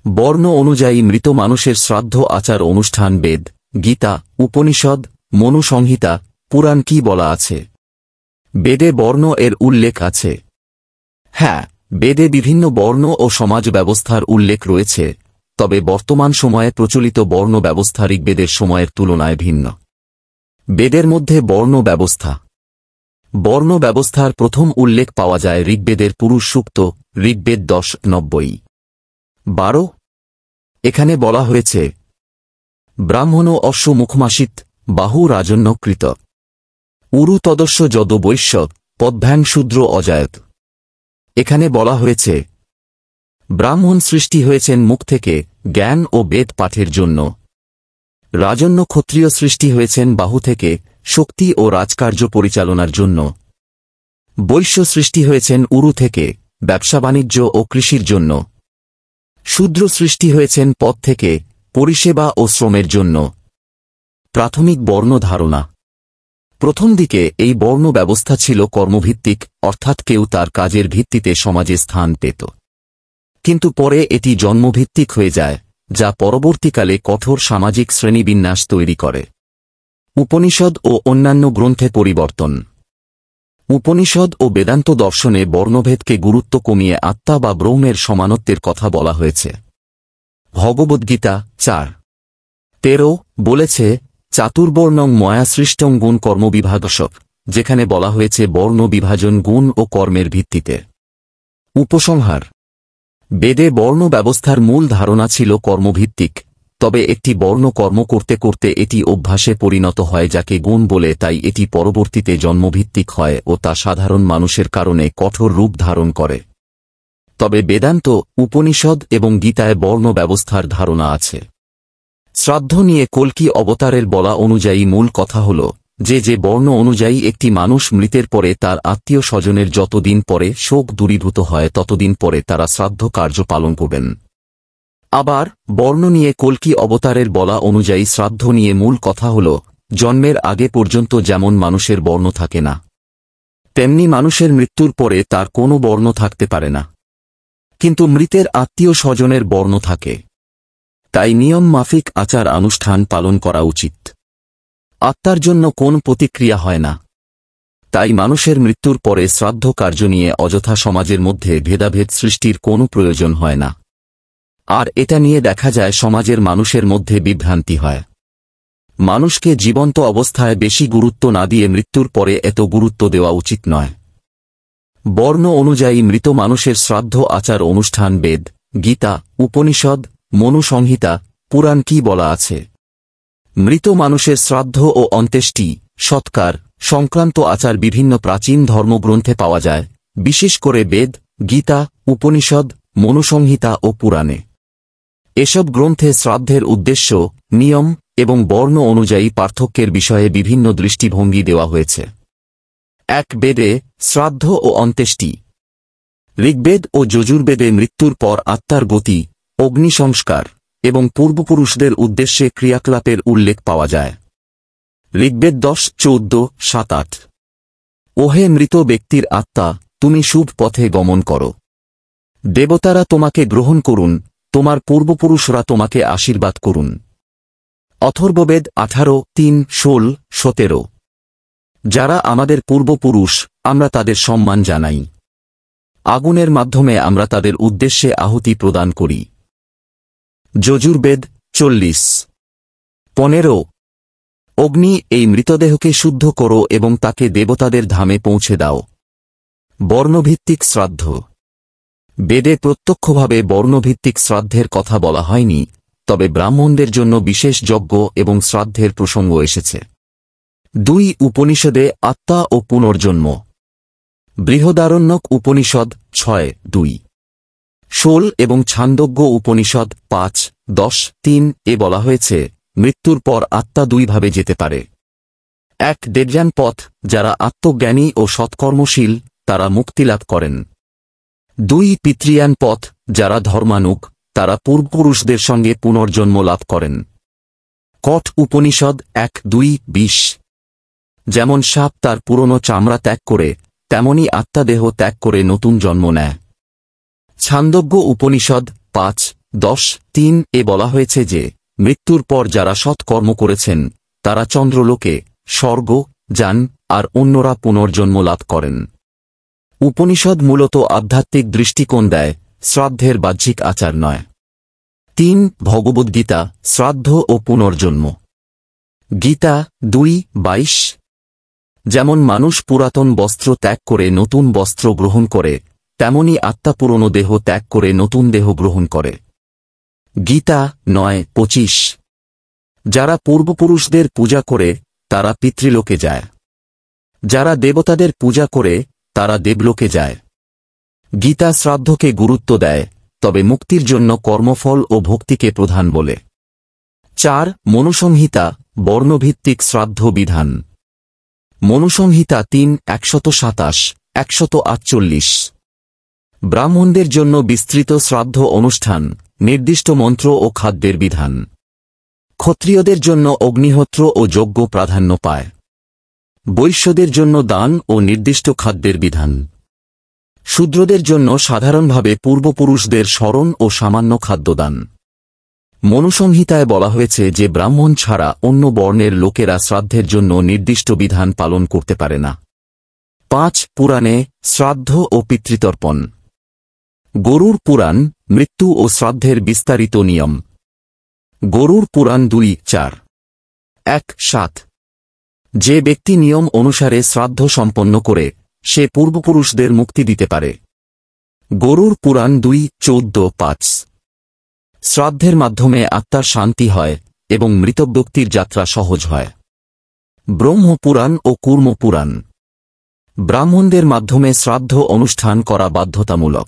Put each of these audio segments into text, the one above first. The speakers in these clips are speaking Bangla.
বর্ণ অনুযায়ী মৃত মানুষের শ্রাদ্ধ আচার অনুষ্ঠান বেদ, গীতা, উপনিষদ, মনু সংহিতা, পুরাণ কি বলা আছে? বেদে বর্ণ এর উল্লেখ আছে। হ্যাঁ, বেদে বিভিন্ন বর্ণ ও সমাজ ব্যবস্থার উল্লেখ রয়েছে, তবে বর্তমান সময়ে প্রচলিত বর্ণ ব্যবস্থা ঋগ্বেদের সময়ের তুলনায় ভিন্ন। বেদের মধ্যে বর্ণ ব্যবস্থা। বর্ণ ব্যবস্থার প্রথম উল্লেখ পাওয়া যায় ঋগ্বেদের পুরুষ সূক্ত, ঋগ্বেদ 10:90। 12 এখানে বলা হয়েছে, ব্রাহ্মণ অশ্ব মুখমাসিত বাহু রাজন্য কৃত উরু তদস্য যদ বৈশ্য পদ্ভ্যাং শূদ্র অজায়ত। এখানে বলা হয়েছে, ব্রাহ্মণ সৃষ্টি হয়েছেন মুখ থেকে জ্ঞান ও বেদ পাঠের জন্য, রাজন্য ক্ষত্রিয় সৃষ্টি হয়েছেন বাহু থেকে শক্তি ও রাজকার্য পরিচালনার জন্য, বৈশ্য সৃষ্টি হয়েছেন উরু থেকে ব্যবসা বাণিজ্য ও কৃষির জন্য, শূদ্র সৃষ্টি হয়েছেন পদ থেকে পরিষেবা ও শ্রমের জন্য। প্রাথমিক বর্ণ ধারণা। প্রথম দিকে এই বর্ণ ব্যবস্থা ছিল কর্মভিত্তিক, অর্থাৎ কেউ তার কাজের ভিত্তিতে সমাজে স্থান পেত। কিন্তু পরে এটি জন্মভিত্তিক হয়ে যায়, যা পরবর্তীকালে কঠোর সামাজিক শ্রেণীবিন্যাস তৈরি করে। উপনিষদ ও অন্যান্য গ্রন্থে পরিবর্তন। উপনিষদ ও বেদান্ত দর্শনে বর্ণভেদকে গুরুত্ব কমিয়ে আত্মা বা ব্রহ্মের সমানত্বের কথা বলা হয়েছে। ভগবদ্গীতা 4:13 বলেছে, চাতুর্বর্ণং ময়া সৃষ্টং গুণ কর্মবিভাগস, যেখানে বলা হয়েছে বর্ণ বিভাজন গুণ ও কর্মের ভিত্তিতে। উপসংহার। বেদে বর্ণ ব্যবস্থার মূল ধারণা ছিল কর্মভিত্তিক, তবে একটি বর্ণ কর্ম করতে করতে এটি অভ্যাসে পরিণত হয় যাকে গুণ বলে, তাই এটি পরবর্তীতে জন্মভিত্তিক হয় ও তা সাধারণ মানুষের কারণে কঠোর রূপ ধারণ করে। তবে বেদান্ত, উপনিষদ এবং গীতায় বর্ণ ব্যবস্থার ধারণা আছে। শ্রাদ্ধ নিয়ে কল্কি অবতারের বলা অনুযায়ী মূল কথা হল যে বর্ণ অনুযায়ী একটি মানুষ মৃতের পরে তার আত্মীয় স্বজনের যতদিন পরে শোক দূরীভূত হয় ততদিন পরে তারা শ্রাদ্ধ কার্য পালন করবেন। আবার বর্ণ নিয়ে কল্কি অবতারের বলা অনুযায়ী শ্রাদ্ধ নিয়ে মূল কথা হল জন্মের আগে পর্যন্ত যেমন মানুষের বর্ণ থাকে না, তেমনি মানুষের মৃত্যুর পরে তার কোনো বর্ণ থাকতে পারে না, কিন্তু মৃতের আত্মীয় স্বজনের বর্ণ থাকে। তাই নিয়ম মাফিক আচার অনুষ্ঠান পালন করা উচিত। আত্মার জন্য কোন প্রতিক্রিয়া হয় না, তাই মানুষের মৃত্যুর পরে শ্রাদ্ধ কার্য নিয়ে অযথা সমাজের মধ্যে ভেদাভেদ সৃষ্টির কোনো প্রয়োজন হয় না। আর এটা নিয়ে দেখা যায় সমাজের মানুষের মধ্যে বিভ্রান্তি হয়। মানুষকে জীবন্ত অবস্থায় বেশি গুরুত্ব না দিয়ে মৃত্যুর পরে এত গুরুত্ব দেওয়া উচিত নয়। বর্ণ অনুযায়ী মৃত মানুষের শ্রাদ্ধ আচার অনুষ্ঠান বেদ, গীতা, উপনিষদ, মনু সংহিতা, পুরাণ কি বলা আছে? মৃত মানুষের শ্রাদ্ধ ও অন্ত্যেষ্টি, সৎকার সংক্রান্ত আচার বিভিন্ন প্রাচীন ধর্মগ্রন্থে পাওয়া যায়, বিশেষ করে বেদ, গীতা, উপনিষদ, মনু সংহিতা ও পুরাণে। এসব গ্রন্থে শ্রাদ্ধের উদ্দেশ্য, নিয়ম এবং বর্ণ অনুযায়ী পার্থক্যের বিষয়ে বিভিন্ন দৃষ্টিভঙ্গি দেওয়া হয়েছে। 1 বেদে শ্রাদ্ধ ও অন্ত্যেষ্টি। ঋগ্বেদ ও যজুর্বেদে মৃত্যুর পর আত্মার গতি, অগ্নিসংস্কার এবং পূর্বপুরুষদের উদ্দেশ্যে ক্রিয়াকলাপের উল্লেখ পাওয়া যায়। ঋগ্বেদ 10:14-7-8 ওহে মৃত ব্যক্তির আত্মা, তুমি শুভ পথে গমন করো। দেবতারা তোমাকে গ্রহণ করুন, তোমার পূর্বপুরুষরা তোমাকে আশীর্বাদ করুন। অথর্ববেদ 18:3-16-17 যারা আমাদের পূর্বপুরুষ, আমরা তাদের সম্মান জানাই। আগুনের মাধ্যমে আমরা তাদের উদ্দেশ্যে আহুতি প্রদান করি। যজুর্বেদ 40:15 অগ্নি, এই মৃতদেহকে শুদ্ধ করো এবং তাকে দেবতাদের ধামে পৌঁছে দাও। বর্ণভিত্তিক শ্রাদ্ধ। বেদে প্রত্যক্ষভাবে বর্ণভিত্তিক শ্রাদ্ধের কথা বলা হয়নি, তবে ব্রাহ্মণদের জন্য বিশেষ যজ্ঞ এবং শ্রাদ্ধের প্রসঙ্গ এসেছে। 2 উপনিষদে আত্মা ও পুনর্জন্ম। বৃহদারণ্যক উপনিষদ 6:2 শোল এবং ছান্দোগ্য উপনিষদ 5:10-3 এ বলা হয়েছে মৃত্যুর পর আত্মা 2 ভাবে যেতে পারে। 1 দেবযান পথ, যারা আত্মজ্ঞানী ও সৎকর্মশীল তারা মুক্তিলাভ করেন। 2 পিতৃয়ান পথ, যারা ধর্মানুগ তারা পূর্বপুরুষদের সঙ্গে পুনর্জন্ম লাভ করেন। কঠ উপনিষদ 1:2-20 যেমন সাপ তার পুরনো চামড়া ত্যাগ করে, তেমনি আত্মা দেহ ত্যাগ করে নতুন জন্ম নেয়। ছান্দোগ্য উপনিষদ 10:3 এ বলা হয়েছে যে মৃত্যুর পর যারা সৎ কর্ম করেছেন তারা চন্দ্রলোকে, স্বর্গ যান আর অন্যরা পুনর্জন্ম লাভ করেন। উপনিষদ মূলত আধ্যাত্মিক দৃষ্টিকোণ দেয়, শ্রাদ্ধের বাহ্যিক আচার নয়। 3 ভগবদ্গীতা, শ্রাদ্ধ ও পুনর্জন্ম। গীতা 2:22 যেমন মানুষ পুরাতন বস্ত্র ত্যাগ করে নতুন বস্ত্র গ্রহণ করে, তেমনি আত্মা পুরনো দেহ ত্যাগ করে নতুন দেহ গ্রহণ করে। গীতা 9:25 যারা পূর্বপুরুষদের পূজা করে তারা পিতৃলোকে যায়, যারা দেবতাদের পূজা করে তারা দেবলোকে যায়। গীতা শ্রাদ্ধকে গুরুত্ব দেয়, তবে মুক্তির জন্য কর্মফল ও ভক্তিকে প্রধান বলে। 4 মনুসংহিতা, বর্ণভিত্তিক শ্রাদ্ধ বিধান। মনুসংহিতা 3:127-148 ব্রাহ্মণদের জন্য বিস্তৃত শ্রাদ্ধ অনুষ্ঠান, নির্দিষ্ট মন্ত্র ও খাদ্যের বিধান। ক্ষত্রিয়দের জন্য অগ্নিহোত্র ও যজ্ঞ প্রাধান্য পায়। বৈশ্যদের জন্য দান ও নির্দিষ্ট খাদ্যের বিধান। শূদ্রদের জন্য সাধারণভাবে পূর্বপুরুষদের স্মরণ ও সামান্য খাদ্যদান। মনুসংহিতায় বলা হয়েছে যে ব্রাহ্মণ ছাড়া অন্য বর্ণের লোকেরা শ্রাদ্ধের জন্য নির্দিষ্ট বিধান পালন করতে পারে না। 5 পুরাণে, শ্রাদ্ধ ও পিতৃতর্পণ। গরুড় পুরাণ, মৃত্যু ও শ্রাদ্ধের বিস্তারিত নিয়ম। গরুড় পুরাণ 2:4 1:7 যে ব্যক্তি নিয়ম অনুসারে শ্রাদ্ধ সম্পন্ন করে সে পূর্বপুরুষদের মুক্তি দিতে পারে। গরুড় পুরাণ 2:14-5 শ্রাদ্ধের মাধ্যমে আত্মার শান্তি হয় এবং মৃত ব্যক্তির যাত্রা সহজ হয়। ব্রহ্ম পুরাণ ও কুর্ম পুরাণ ব্রাহ্মণদের মাধ্যমে শ্রাদ্ধ অনুষ্ঠান করা বাধ্যতামূলক।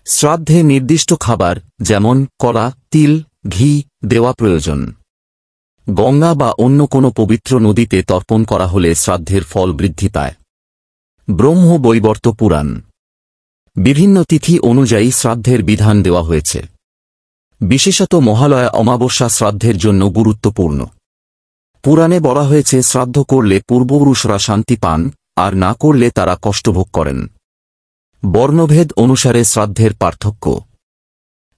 শ্রাদ্ধে নির্দিষ্ট খাবার যেমন কলা, তিল, ঘি দেওয়া প্রয়োজন। গঙ্গা বা অন্য কোনো পবিত্র নদীতে তর্পণ করা হলে শ্রাদ্ধের ফল বৃদ্ধি পায়। ব্রহ্ম বৈবর্ত পুরাণ বিভিন্ন তিথি অনুযায়ী শ্রাদ্ধের বিধান দেওয়া হয়েছে। বিশেষত মহালয়া অমাবস্যা শ্রাদ্ধের জন্য গুরুত্বপূর্ণ। পুরাণে বলা হয়েছে শ্রাদ্ধ করলে পূর্বপুরুষরা শান্তি পান, আর না করলে তারা কষ্টভোগ করেন। বর্ণভেদ অনুসারে শ্রাদ্ধের পার্থক্য।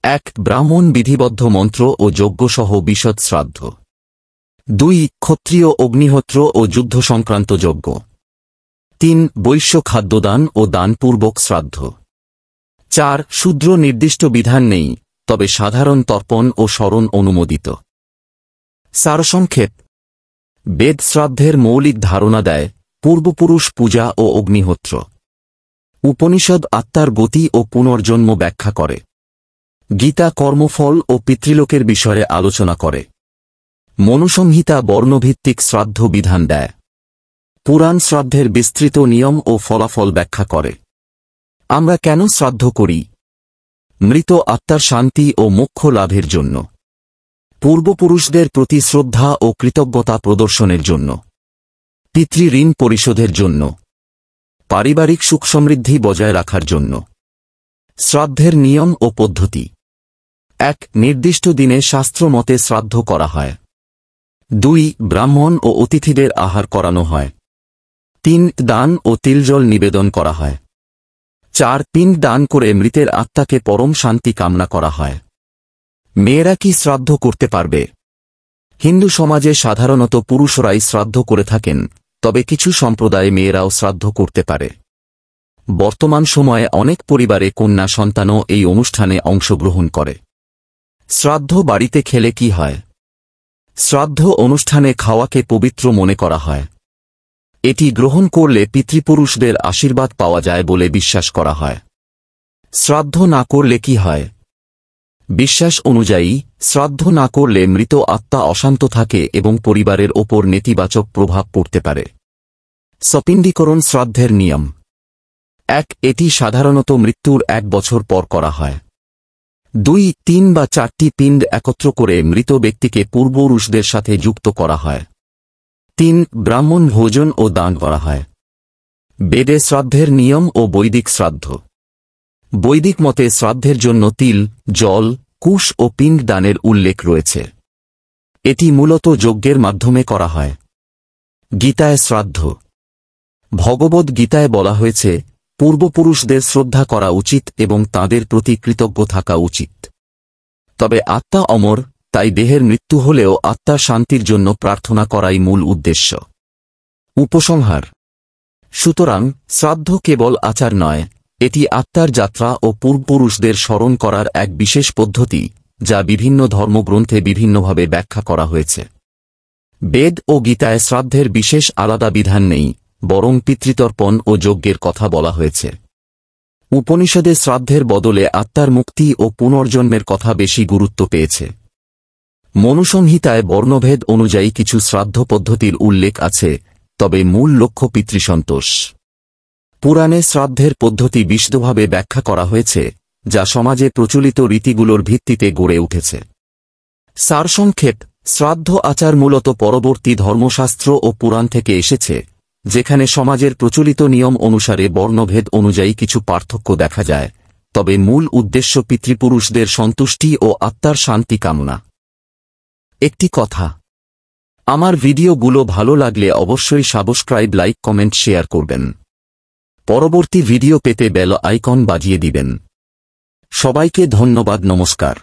1 ব্রাহ্মণ বিধিবদ্ধ মন্ত্র ও যজ্ঞসহ বিশদ শ্রাদ্ধ। 2 ক্ষত্রিয় অগ্নিহোত্র ও যুদ্ধ সংক্রান্ত যজ্ঞ। 3 বৈশ্য খাদ্যদান ও দানপূর্বক শ্রাদ্ধ। 4 শূদ্র নির্দিষ্ট বিধান নেই, তবে সাধারণ তর্পণ ও স্মরণ অনুমোদিত। সারসংক্ষেপ: বেদ শ্রাদ্ধের মৌলিক ধারণা দেয়, পূর্বপুরুষ পূজা ও অগ্নিহোত্র। উপনিষদ আত্মার গতি ও পুনর্জন্ম ব্যাখ্যা করে। গীতা কর্মফল ও পিতৃলোকের বিষয়ে আলোচনা করে। মনুসংহিতা বর্ণভিত্তিক শ্রাদ্ধ বিধান দেয়। পুরাণ শ্রাদ্ধের বিস্তৃত নিয়ম ও ফলাফল ব্যাখ্যা করে। আমরা কেন শ্রাদ্ধ করি? মৃত আত্মার শান্তি ও মোক্ষ লাভের জন্য। পূর্বপুরুষদের প্রতি শ্রদ্ধা ও কৃতজ্ঞতা প্রদর্শনের জন্য। পিতৃ ঋণ পরিশোধের জন্য। পারিবারিক সুখ সমৃদ্ধি বজায় রাখার জন্য। শ্রাদ্ধের নিয়ম ও পদ্ধতি। 1 নির্দিষ্ট দিনে শাস্ত্র মতে শ্রাদ্ধ করা হয়। 2 ব্রাহ্মণ ও অতিথিদের আহার করানো হয়। 3 দান ও তিলজল নিবেদন করা হয়। 4 পিণ্ড দান করে মৃতের আত্মাকে পরম শান্তি কামনা করা হয়। মেয়েরা কি শ্রাদ্ধ করতে পারবে? হিন্দু সমাজে সাধারণত পুরুষরাই শ্রাদ্ধ করে থাকেন, তবে কিছু সম্প্রদায়ে মেয়েরাও শ্রাদ্ধ করতে পারে। বর্তমান সময়ে অনেক পরিবারে কন্যা সন্তানও এই অনুষ্ঠানে অংশগ্রহণ করে। শ্রাদ্ধ বাড়িতে খেলে কি হয়? শ্রাদ্ধ অনুষ্ঠানে খাওয়াকে পবিত্র মনে করা হয়। এটি গ্রহণ করলে পিতৃপুরুষদের আশীর্বাদ পাওয়া যায় বলে বিশ্বাস করা হয়। শ্রাদ্ধ না করলে কি হয়? বিশ্বাস অনুযায়ী শ্রাদ্ধ না করলে মৃত আত্মা অশান্ত থাকে এবং পরিবারের ওপর নেতিবাচক প্রভাব পড়তে পারে। সপিণ্ডীকরণ শ্রাদ্ধের নিয়ম। 1 এটি সাধারণত মৃত্যুর 1 বছর পর করা হয়। 2 3 বা 4টি পিণ্ড একত্র করে মৃত ব্যক্তিকে পূর্বপুরুষদের সাথে যুক্ত করা হয়। 3 ব্রাহ্মণ ভোজন ও দান করা হয়। বেদে শ্রাদ্ধের নিয়ম ও বৈদিক শ্রাদ্ধ। বৈদিক মতে শ্রাদ্ধের জন্য তিল, জল, কুশ ও পিণ্ড দানের উল্লেখ রয়েছে। এটি মূলত যজ্ঞের মাধ্যমে করা হয়। গীতায় শ্রাদ্ধ। ভগবদ্ গীতায় বলা হয়েছে, পূর্বপুরুষদের শ্রদ্ধা করা উচিত এবং তাঁদের প্রতি কৃতজ্ঞ থাকা উচিত। তবে আত্মা অমর, তাই দেহের মৃত্যু হলেও আত্মার শান্তির জন্য প্রার্থনা করাই মূল উদ্দেশ্য। উপসংহার: সুতরাং শ্রাদ্ধ কেবল আচার নয়, এটি আত্মার যাত্রা ও পূর্বপুরুষদের স্মরণ করার এক বিশেষ পদ্ধতি, যা বিভিন্ন ধর্মগ্রন্থে বিভিন্নভাবে ব্যাখ্যা করা হয়েছে। বেদ ও গীতায় শ্রাদ্ধের বিশেষ আলাদা বিধান নেই, বরং পিতৃতর্পণ ও যজ্ঞের কথা বলা হয়েছে। উপনিষদে শ্রাদ্ধের বদলে আত্মার মুক্তি ও পুনর্জন্মের কথা বেশি গুরুত্ব পেয়েছে। মনুসংহিতায় বর্ণভেদ অনুযায়ী কিছু শ্রাদ্ধ পদ্ধতির উল্লেখ আছে, তবে মূল লক্ষ্য পিতৃসন্তোষ। পুরাণে শ্রাদ্ধের পদ্ধতি বিশদভাবে ব্যাখ্যা করা হয়েছে, যা সমাজে প্রচলিত রীতিগুলোর ভিত্তিতে গড়ে উঠেছে। সারসংক্ষেপ: শ্রাদ্ধ আচার মূলত পরবর্তী ধর্মশাস্ত্র ও পুরাণ থেকে এসেছে, যেখানে সমাজের প্রচলিত নিয়ম অনুসারে বর্ণভেদ অনুযায়ী কিছু পার্থক্য দেখা যায়, তবে মূল উদ্দেশ্য পিতৃপুরুষদের সন্তুষ্টি ও আত্মার শান্তি কামনা। একটি কথা, আমার ভিডিওগুলো ভালো লাগলে অবশ্যই সাবস্ক্রাইব, লাইক, কমেন্ট, শেয়ার করবেন। পরবর্তী ভিডিও পেতে বেল আইকন বাজিয়ে দিবেন। সবাইকে ধন্যবাদ, নমস্কার।